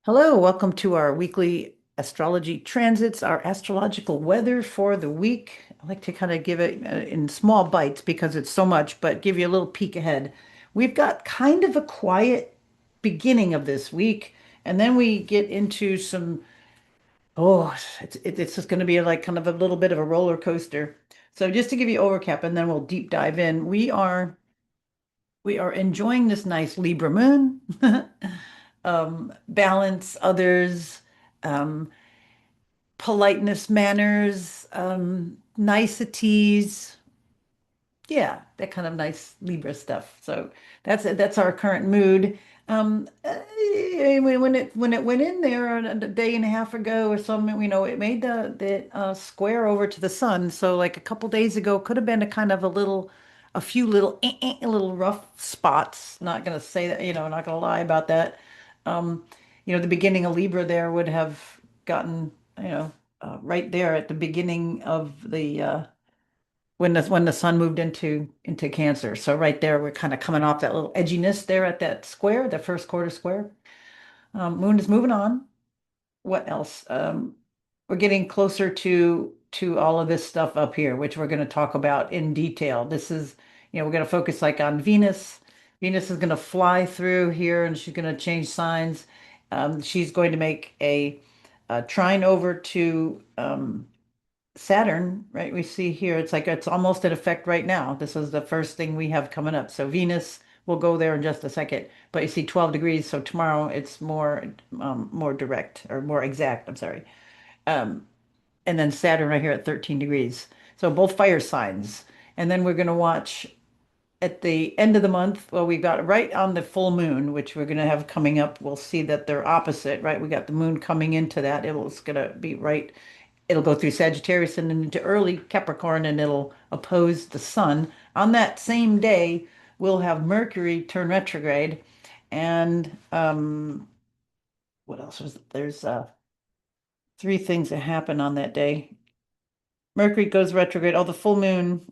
Hello, welcome to our weekly astrology transits, our astrological weather for the week. I like to kind of give it in small bites because it's so much, but give you a little peek ahead. We've got kind of a quiet beginning of this week, and then we get into some, it's just going to be like kind of a little bit of a roller coaster. So just to give you overcap, and then we'll deep dive in. We are enjoying this nice Libra moon. Balance, others, um, politeness, manners, niceties. Yeah, that kind of nice Libra stuff. So that's our current mood. When it went in there a day and a half ago or something, it made the square over to the sun. So like a couple days ago, could have been a few little rough spots. Not gonna say that, not gonna lie about that. Um, the beginning of Libra there would have gotten, right there at the beginning of the when the sun moved into Cancer. So right there, we're kind of coming off that little edginess there at that square, the first quarter square. Moon is moving on. What else? We're getting closer to all of this stuff up here, which we're going to talk about in detail. We're going to focus like on Venus. Venus is going to fly through here, and she's going to change signs. She's going to make a trine over to Saturn, right? We see here, it's like it's almost in effect right now. This is the first thing we have coming up. So Venus, we'll go there in just a second. But you see 12 degrees, so tomorrow it's more direct or more exact, I'm sorry. Um, and then Saturn right here at 13 degrees. So both fire signs. And then we're going to watch at the end of the month. Well, we got right on the full moon, which we're going to have coming up. We'll see that they're opposite, right? We got the moon coming into that. It's going to be right. It'll go through Sagittarius and into early Capricorn, and it'll oppose the sun. On that same day, we'll have Mercury turn retrograde. And what else was there's three things that happen on that day. Mercury goes retrograde. Oh, the full moon.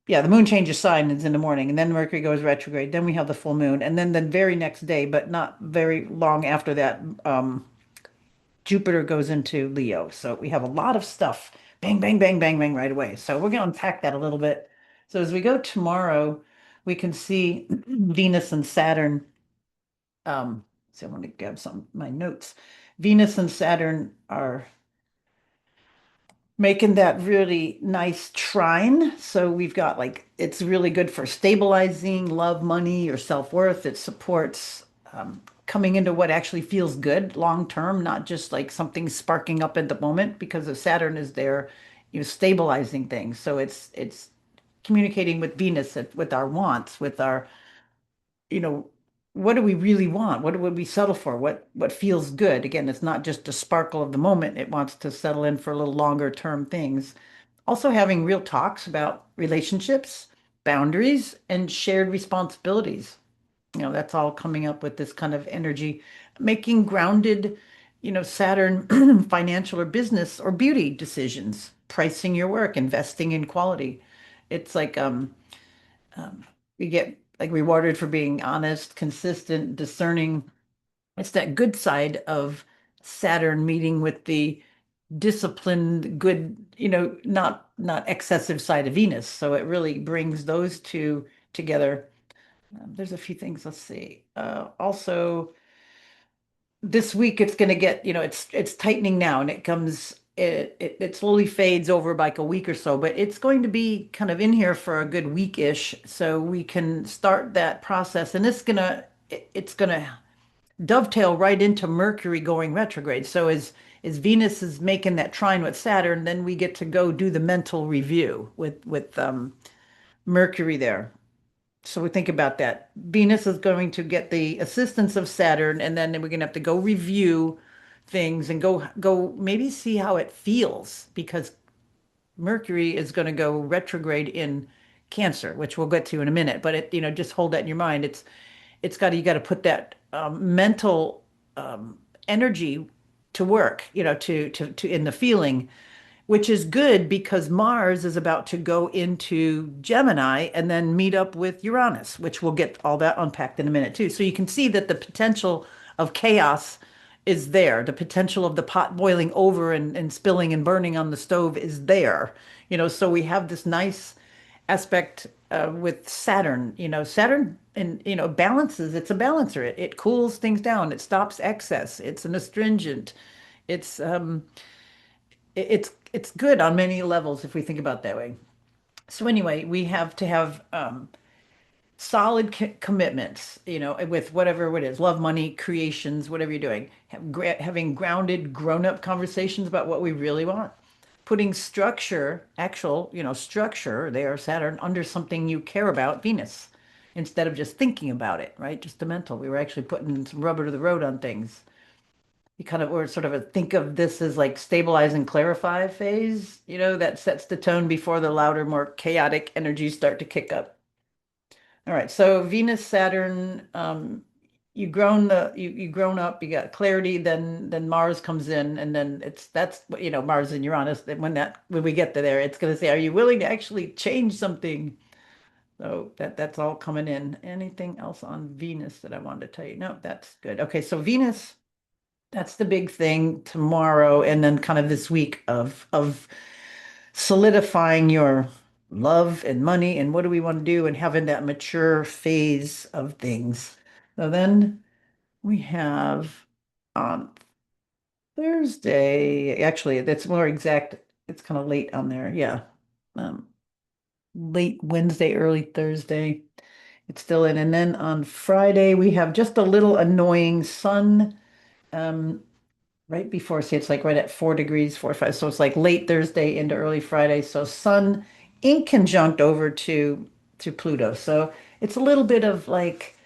Yeah, the moon changes sign is in the morning, and then Mercury goes retrograde. Then we have the full moon, and then the very next day, but not very long after that, Jupiter goes into Leo. So we have a lot of stuff. Bang, bang, bang, bang, bang right away. So we're going to unpack that a little bit. So as we go tomorrow, we can see Venus and Saturn. So I want to grab my notes. Venus and Saturn are making that really nice trine. So we've got like, it's really good for stabilizing love, money, or self-worth. It supports coming into what actually feels good long term, not just like something sparking up at the moment, because the Saturn is there, stabilizing things. So it's communicating with Venus, with our wants, with our you know, what do we really want? What would we settle for? What feels good? Again, it's not just a sparkle of the moment. It wants to settle in for a little longer term things. Also having real talks about relationships, boundaries, and shared responsibilities. That's all coming up with this kind of energy, making grounded, Saturn financial or business or beauty decisions, pricing your work, investing in quality. It's like um, you get like rewarded for being honest, consistent, discerning. It's that good side of Saturn meeting with the disciplined, good, not excessive side of Venus. So it really brings those two together. There's a few things. Let's see. Also, this week it's going to get, it's tightening now, and it slowly fades over by like a week or so, but it's going to be kind of in here for a good week-ish, so we can start that process, and it's gonna dovetail right into Mercury going retrograde. So as Venus is making that trine with Saturn, then we get to go do the mental review with Mercury there. So we think about that. Venus is going to get the assistance of Saturn, and then we're going to have to go review things and go maybe see how it feels, because Mercury is going to go retrograde in Cancer, which we'll get to in a minute. But just hold that in your mind. You got to put that mental energy to work, to in the feeling, which is good because Mars is about to go into Gemini and then meet up with Uranus, which we'll get all that unpacked in a minute too. So you can see that the potential of chaos is there. The potential of the pot boiling over and spilling and burning on the stove is there. So we have this nice aspect with Saturn. Saturn and balances. It's a balancer. It cools things down. It stops excess. It's an astringent. It's it's good on many levels if we think about it that way. So anyway, we have to have solid commitments, with whatever it is, love, money, creations, whatever you're doing, having grounded, grown-up conversations about what we really want, putting structure, actual, structure there, Saturn, under something you care about, Venus, instead of just thinking about it, right? Just the mental. We were actually putting some rubber to the road on things. You kind of, or sort of think of this as like stabilize and clarify phase, that sets the tone before the louder, more chaotic energies start to kick up. All right, so Venus, Saturn, you grown up, you got clarity, then Mars comes in, and then that's what Mars and Uranus. Then when we get to there, it's going to say, are you willing to actually change something? So that's all coming in. Anything else on Venus that I wanted to tell you? No, that's good. Okay, so Venus, that's the big thing tomorrow, and then kind of this week of solidifying your love and money and what do we want to do and having that mature phase of things. So then we have on Thursday, actually, that's more exact. It's kind of late on there. Yeah. Um, Late Wednesday, early Thursday. It's still in. And then on Friday, we have just a little annoying sun. Um, right before, see, it's like right at 4 degrees, 4 or 5. So it's like late Thursday into early Friday. So Sun in conjunct over to Pluto. So it's a little bit of like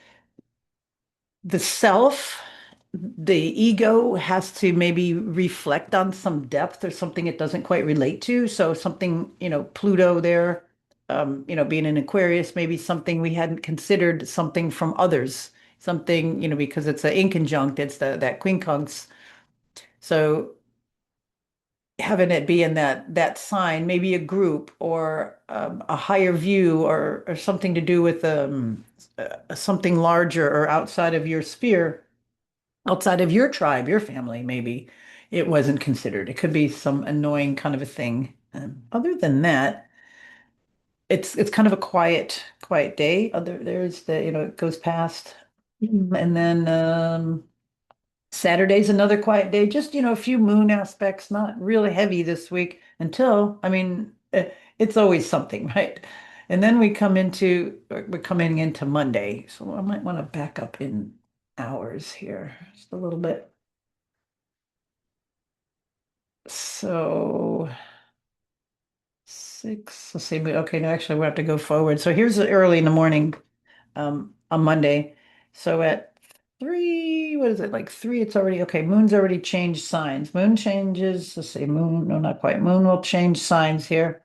the self, the ego has to maybe reflect on some depth or something it doesn't quite relate to. So something, Pluto there, being an Aquarius, maybe something we hadn't considered, something from others, something, because it's a in conjunct, it's that quincunx. So having it be in that sign, maybe a group or a higher view or something to do with something larger or outside of your sphere, outside of your tribe, your family, maybe it wasn't considered. It could be some annoying kind of a thing. Other than that, it's kind of a quiet day. There's it goes past, and then Saturday's another quiet day, just, a few moon aspects, not really heavy this week until, I mean, it's always something, right? And then we're coming into Monday. So I might want to back up in hours here just a little bit. So six, let's see, okay, no, actually we have to go forward. So here's early in the morning, on Monday. So at 3, what is it, like 3, it's already, okay, moon's already changed signs. Moon changes, let's see, moon, no, not quite. Moon will change signs here.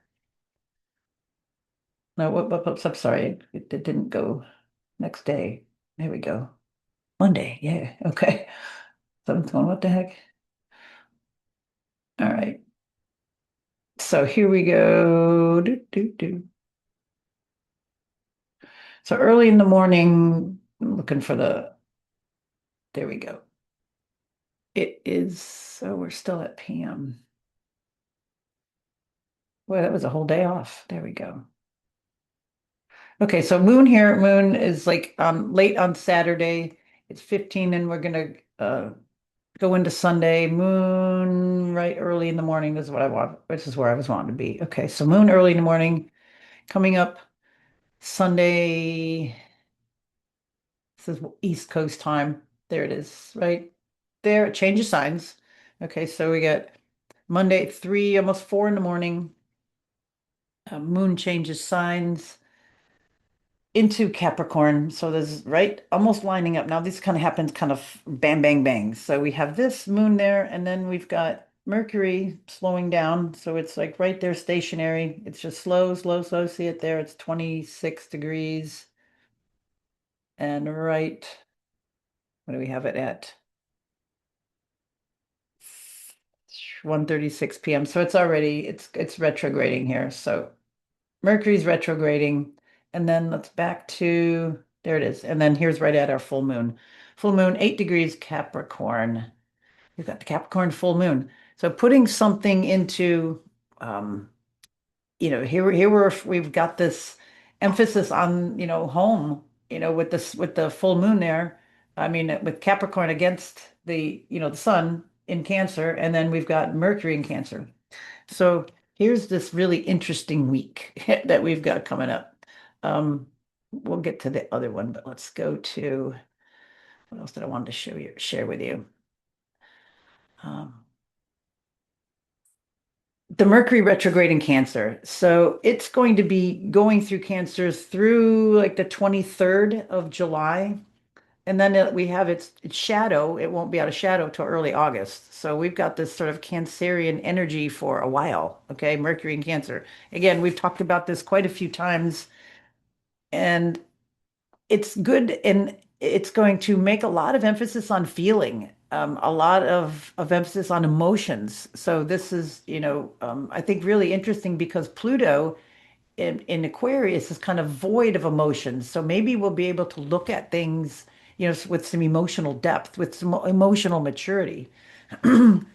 No, I'm sorry, it didn't go next day. There we go. Monday, yeah, okay. Something's going, what the heck? All right. So here we go. So early in the morning, I'm looking for there we go. It is, so we're still at PM. Well, that was a whole day off. There we go. Okay, so moon here, moon is like late on Saturday. It's 15 and we're gonna go into Sunday. Moon right early in the morning. This is what I want. This is where I was wanting to be. Okay, so moon early in the morning, coming up Sunday. This is East Coast time. There it is, right there. It changes signs. Okay, so we got Monday, 3, almost 4 in the morning. Moon changes signs into Capricorn. So there's right almost lining up. Now this kind of happens kind of bang, bang, bang. So we have this moon there, and then we've got Mercury slowing down. So it's like right there stationary. It's just slow, slow, slow. See it there? It's 26 degrees. And right, what do we have it at? 1:36 p.m. So it's already it's retrograding here. So Mercury's retrograding, and then let's back to there it is. And then here's right at our full moon. Full moon, 8 degrees Capricorn. we've got the Capricorn full moon. So putting something into, um, we've got this emphasis on, home, with this with the full moon there. I mean, with Capricorn against the sun in Cancer, and then we've got Mercury in Cancer. So here's this really interesting week that we've got coming up. We'll get to the other one, but let's go to what else did I want to share with you? Um, the Mercury retrograde in Cancer. So it's going to be going through Cancer through like the 23rd of July. And then we have its shadow. It won't be out of shadow till early August. So we've got this sort of Cancerian energy for a while. Okay, Mercury in Cancer. Again, we've talked about this quite a few times, and it's good, and it's going to make a lot of emphasis on feeling, a lot of emphasis on emotions. So this is, I think really interesting because Pluto in Aquarius is kind of void of emotions. So maybe we'll be able to look at things, with some emotional depth, with some emotional maturity. I'm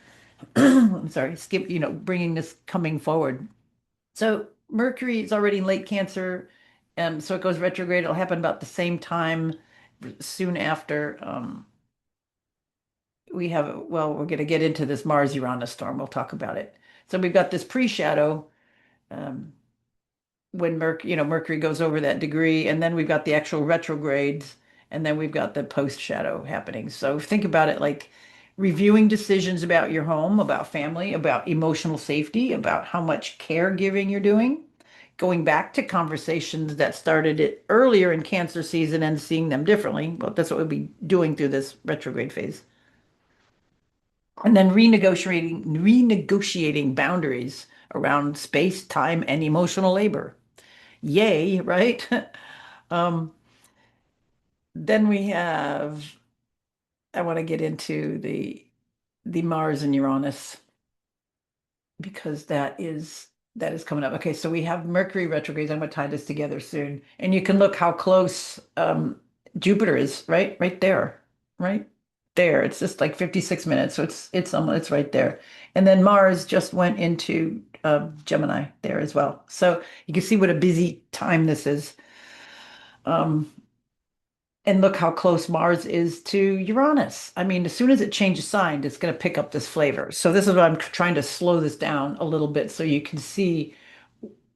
sorry, bringing this coming forward. So Mercury is already in late Cancer, so it goes retrograde. It'll happen about the same time, soon after. We're going to get into this Mars-Uranus storm. We'll talk about it. So we've got this pre-shadow. Um, when Mercury goes over that degree, and then we've got the actual retrogrades, and then we've got the post shadow happening. So think about it like reviewing decisions about your home, about family, about emotional safety, about how much caregiving you're doing, going back to conversations that started it earlier in Cancer season and seeing them differently. Well, that's what we'll be doing through this retrograde phase. And then renegotiating boundaries around space, time, and emotional labor. Yay, right? Um, then we have, I want to get into the Mars and Uranus because that is coming up. Okay, so we have Mercury retrogrades. I'm going to tie this together soon. And you can look how close Jupiter is, right? Right there. Right there. It's just like 56 minutes. So it's right there. And then Mars just went into Gemini there as well. So you can see what a busy time this is. Um, And look how close Mars is to Uranus. I mean, as soon as it changes sign, it's going to pick up this flavor. So this is what I'm trying to slow this down a little bit so you can see,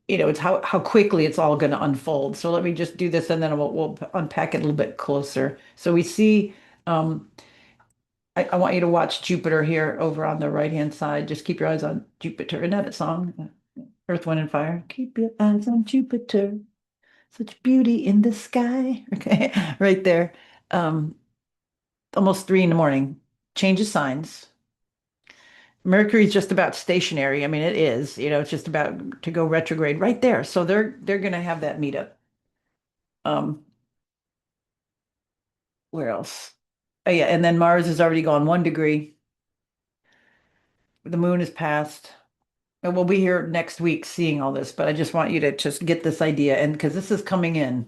it's how quickly it's all going to unfold. So let me just do this and then we'll unpack it a little bit closer. So we see, um, I want you to watch Jupiter here over on the right-hand side. Just keep your eyes on Jupiter. Isn't that a song? Earth, Wind, and Fire. Keep your eyes on Jupiter. Such beauty in the sky. Okay, right there. Um, almost 3 in the morning. Changes signs. Mercury's just about stationary. I mean, it is, it's just about to go retrograde right there. So they're gonna have that meetup. Um, where else? Oh yeah, and then Mars has already gone 1 degree. The moon is past. And we'll be here next week seeing all this, but I just want you to just get this idea and because this is coming in.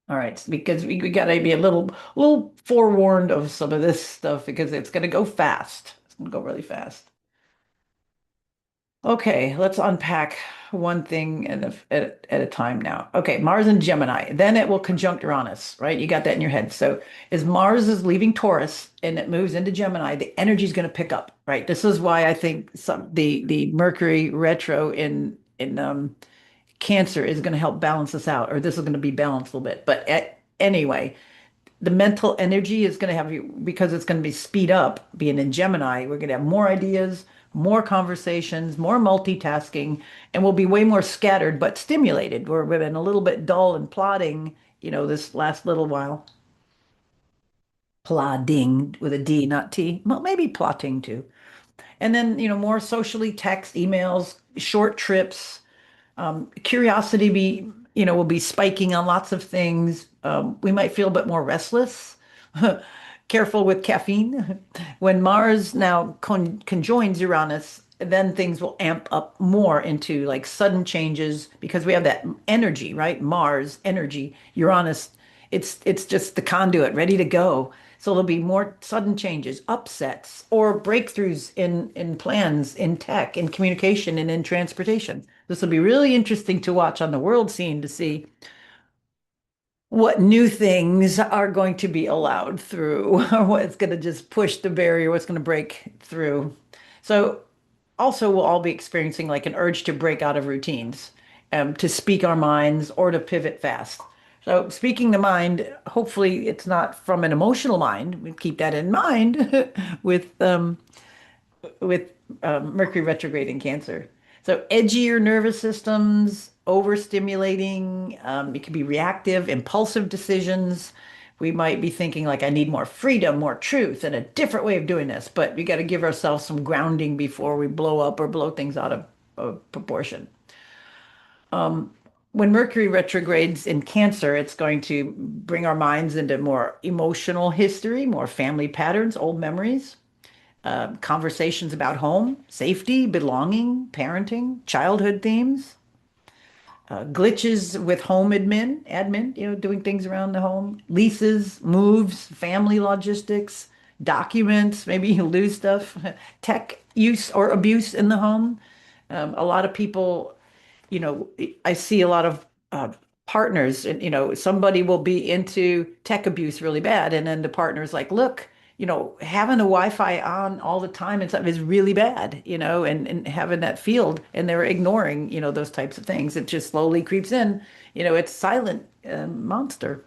All right, because we got to be a little forewarned of some of this stuff because it's going to go fast. It's going to go really fast. Okay, let's unpack one thing at a time now. Okay, Mars and Gemini. Then it will conjunct Uranus, right? You got that in your head. So as Mars is leaving Taurus and it moves into Gemini, the energy is going to pick up, right? This is why I think the Mercury retro in Cancer is going to help balance us out, or this is going to be balanced a little bit. But anyway, the mental energy is going to have, because it's going to be speed up being in Gemini, we're going to have more ideas, more conversations, more multitasking, and we'll be way more scattered but stimulated. We've been a little bit dull and plodding, this last little while. Plodding with a D, not T. Well, maybe plotting too. And then, more socially text, emails, short trips, curiosity will be spiking on lots of things. We might feel a bit more restless. Careful with caffeine. When Mars now conjoins Uranus, then things will amp up more into like sudden changes because we have that energy, right? Mars energy, Uranus, it's just the conduit ready to go. So there'll be more sudden changes, upsets, or breakthroughs in plans, in tech, in communication, and in transportation. This will be really interesting to watch on the world scene to see what new things are going to be allowed through, or what's going to just push the barrier, what's going to break through. So also we'll all be experiencing like an urge to break out of routines, to speak our minds or to pivot fast. So speaking the mind, hopefully it's not from an emotional mind. We keep that in mind with Mercury retrograde in Cancer. So edgier nervous systems, overstimulating. It can be reactive, impulsive decisions. We might be thinking like, I need more freedom, more truth, and a different way of doing this. But we got to give ourselves some grounding before we blow up or blow things out of proportion. When Mercury retrogrades in Cancer, it's going to bring our minds into more emotional history, more family patterns, old memories, conversations about home, safety, belonging, parenting, childhood themes, glitches with home admin, doing things around the home, leases, moves, family logistics, documents, maybe you lose stuff, tech use or abuse in the home. A lot of people, you know, I see a lot of partners, and somebody will be into tech abuse really bad, and then the partner's like, look, having the Wi-Fi on all the time and stuff is really bad, and having that field, and they're ignoring, those types of things. It just slowly creeps in, it's silent monster.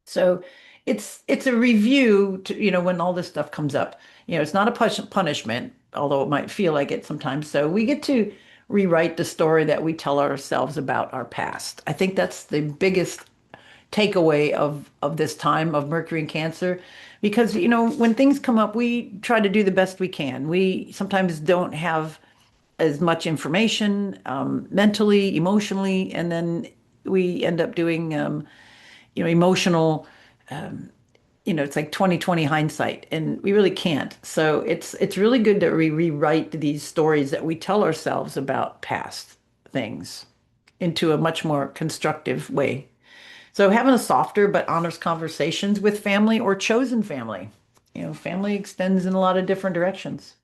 So it's a review to, when all this stuff comes up. It's not a punishment, although it might feel like it sometimes. So we get to rewrite the story that we tell ourselves about our past. I think that's the biggest takeaway of this time of Mercury and Cancer, because when things come up, we try to do the best we can. We sometimes don't have as much information, mentally, emotionally, and then we end up doing emotional, it's like 2020 hindsight, and we really can't. So it's really good to rewrite these stories that we tell ourselves about past things into a much more constructive way. So having a softer but honest conversations with family or chosen family. Family extends in a lot of different directions.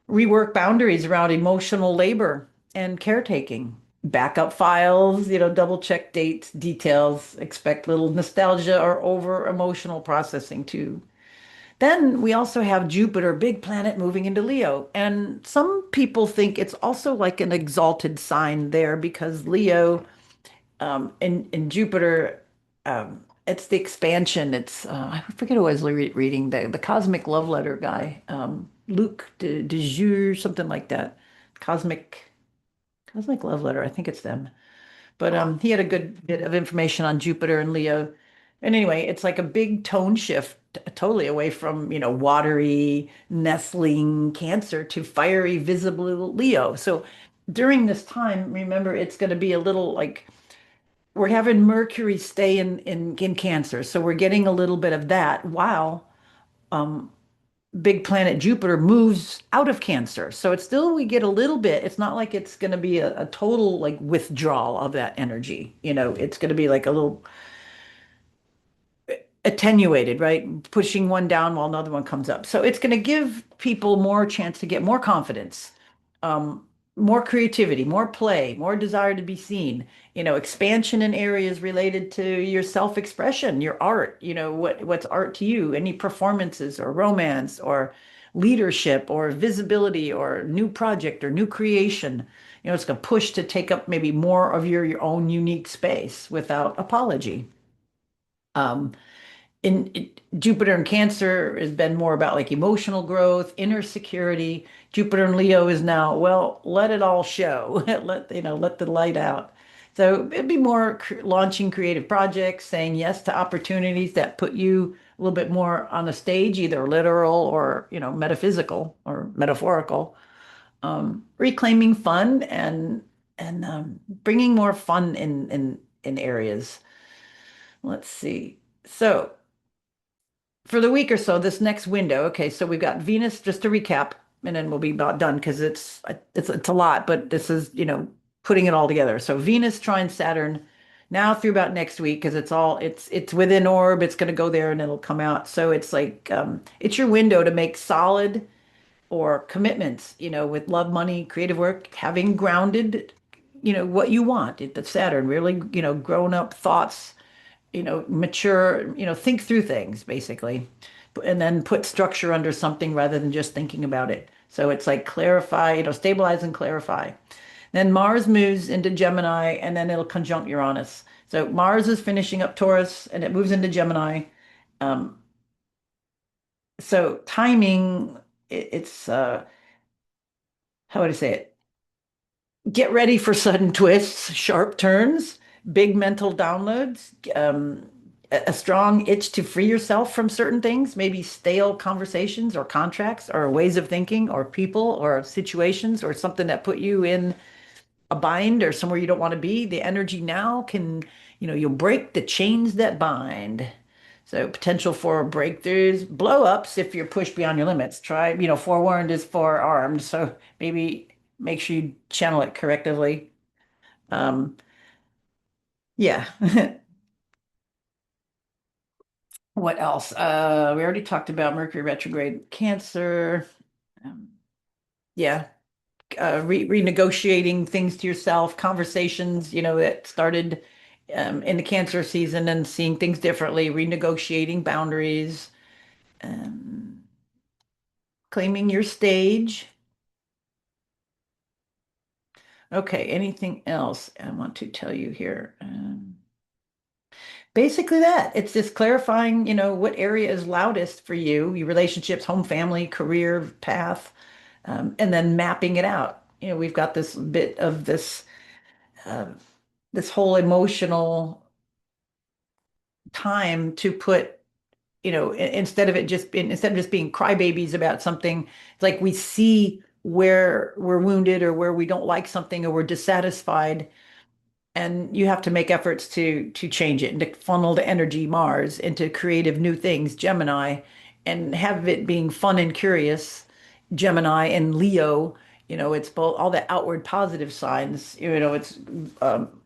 Rework boundaries around emotional labor and caretaking. Backup files, double check dates, details, expect little nostalgia or over emotional processing too. Then we also have Jupiter, big planet moving into Leo. And some people think it's also like an exalted sign there because Leo in Jupiter, it's the expansion. It's I forget who I was reading, the cosmic love letter guy, Luc de Jure, something like that. Cosmic love letter. I think it's them. But he had a good bit of information on Jupiter and Leo. And anyway, it's like a big tone shift, totally away from, watery, nestling Cancer to fiery, visible Leo. So during this time, remember, it's going to be a little like we're having Mercury stay in Cancer. So we're getting a little bit of that while big planet Jupiter moves out of Cancer. So it's still, we get a little bit. It's not like it's going to be a total like withdrawal of that energy. It's going to be like a little attenuated, right? Pushing one down while another one comes up. So it's going to give people more chance to get more confidence, um, more creativity, more play, more desire to be seen, expansion in areas related to your self-expression, your art, what's art to you, any performances or romance or leadership or visibility or new project or new creation. It's going to push to take up maybe more of your own unique space without apology. Um, Jupiter and Cancer has been more about like emotional growth, inner security. Jupiter and Leo is now, well, let it all show. Let the light out. So it'd be more launching creative projects, saying yes to opportunities that put you a little bit more on the stage, either literal or, metaphysical or metaphorical. Reclaiming fun and bringing more fun in areas. Let's see. So for the week or so, this next window, okay, so we've got Venus, just to recap, and then we'll be about done because it's a lot, but this is, putting it all together. So Venus trine Saturn now through about next week because it's within orb. It's going to go there and it'll come out. So it's like it's your window to make solid or commitments, with love, money, creative work, having grounded, what you want. The Saturn really, grown up thoughts, mature, think through things basically, and then put structure under something rather than just thinking about it. So it's like clarify, stabilize and clarify. Then Mars moves into Gemini and then it'll conjunct Uranus. So Mars is finishing up Taurus and it moves into Gemini. Um, so timing, it's how would I say it? Get ready for sudden twists, sharp turns, big mental downloads, a strong itch to free yourself from certain things, maybe stale conversations or contracts or ways of thinking or people or situations or something that put you in a bind or somewhere you don't want to be. The energy now can, you'll break the chains that bind. So potential for breakthroughs, blow ups if you're pushed beyond your limits. Try, forewarned is forearmed. So maybe make sure you channel it correctly. Um, yeah. What else? We already talked about Mercury retrograde, Cancer. Um, yeah. Renegotiating things to yourself, conversations, that started in the Cancer season and seeing things differently, renegotiating boundaries, um, claiming your stage. Okay, anything else I want to tell you here? Basically that. It's just clarifying, what area is loudest for you, your relationships, home, family, career, path, and then mapping it out. We've got this bit of uh, this whole emotional time to put, instead of just being crybabies about something, it's like we see where we're wounded or where we don't like something or we're dissatisfied, and you have to make efforts to change it and to funnel the energy Mars into creative new things, Gemini, and have it being fun and curious, Gemini and Leo. It's both all the outward positive signs. It's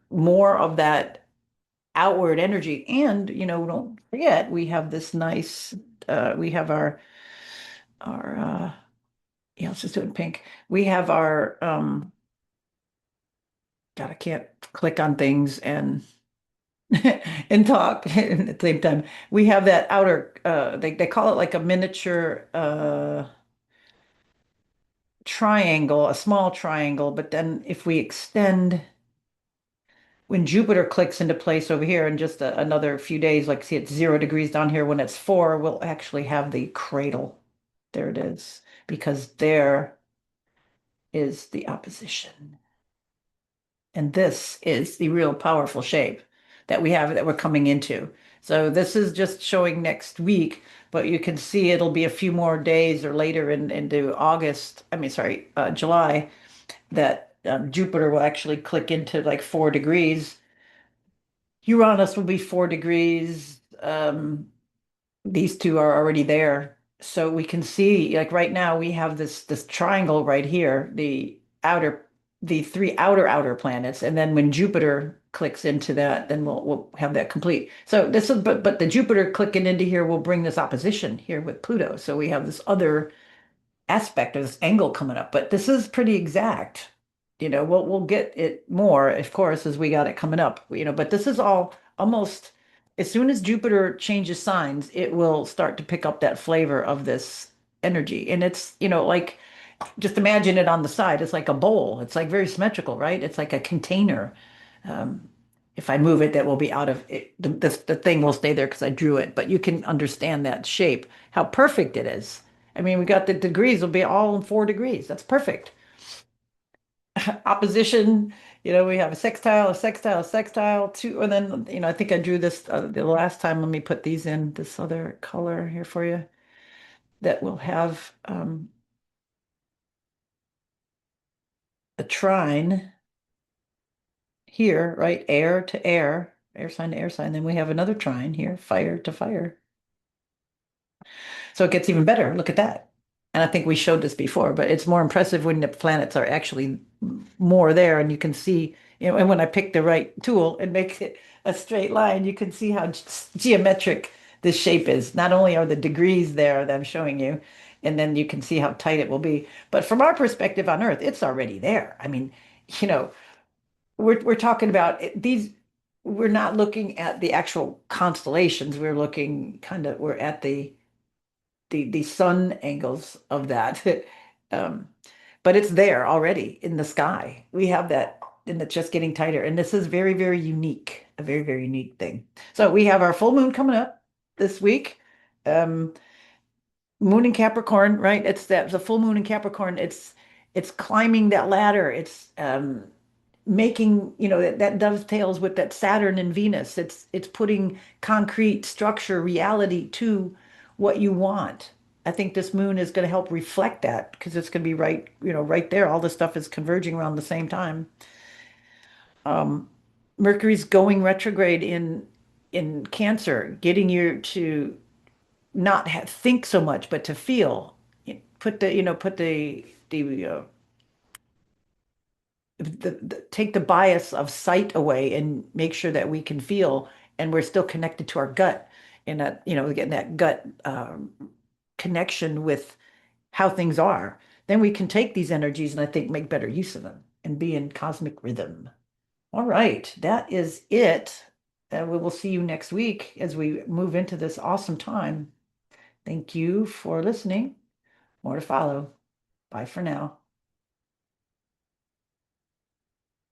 more of that outward energy. And, don't forget, we have this nice, we have our, yeah, let's just do it in pink. We have our, God, I can't click on things and talk at the same time. We have that outer, they call it like a miniature, triangle, a small triangle. But then if we extend, when Jupiter clicks into place over here in just another few days, like see it's 0 degrees down here, when it's 4, we'll actually have the cradle. There it is, because there is the opposition. And this is the real powerful shape that we have that we're coming into. So this is just showing next week, but you can see it'll be a few more days or later into August, I mean, sorry, July, that Jupiter will actually click into like 4 degrees. Uranus will be 4 degrees. These two are already there. So we can see, like right now, we have this triangle right here, the three outer planets, and then when Jupiter clicks into that, then we'll have that complete. So this is, but the Jupiter clicking into here will bring this opposition here with Pluto. So we have this other aspect of this angle coming up, but this is pretty exact. We'll get it more, of course, as we got it coming up. But this is all almost as soon as Jupiter changes signs, it will start to pick up that flavor of this energy. And it's, like just imagine it on the side. It's like a bowl. It's like very symmetrical, right? It's like a container. Um, if I move it, that will be out of it. The thing will stay there because I drew it. But you can understand that shape, how perfect it is. I mean, we got the degrees will be all in 4 degrees. That's perfect. Opposition, we have a sextile, a sextile, a sextile, two, and then, I think I drew this the last time. Let me put these in this other color here for you that will have a trine here, right? Air to air, air sign to air sign. Then we have another trine here, fire to fire. So it gets even better. Look at that. And I think we showed this before, but it's more impressive when the planets are actually more there and you can see, and when I pick the right tool and make it a straight line, you can see how geometric this shape is. Not only are the degrees there that I'm showing you, and then you can see how tight it will be, but from our perspective on Earth, it's already there. I mean, you know, we're talking about these, we're not looking at the actual constellations. We're looking we're at the sun angles of that. Um, but it's there already in the sky. We have that, and it's just getting tighter. And this is very, very unique, a very, very unique thing. So we have our full moon coming up this week. Um, Moon in Capricorn, right? It's that the full moon in Capricorn. It's climbing that ladder. It's making, that dovetails with that Saturn and Venus. It's putting concrete structure, reality to what you want. I think this moon is going to help reflect that because it's going to be right, right there. All this stuff is converging around the same time. Um, Mercury's going retrograde in Cancer, getting you to not think so much, but to feel. Put take the bias of sight away and make sure that we can feel and we're still connected to our gut and that, getting that gut connection with how things are. Then we can take these energies and I think make better use of them and be in cosmic rhythm. All right, that is it. We will see you next week as we move into this awesome time. Thank you for listening. More to follow. Bye for now.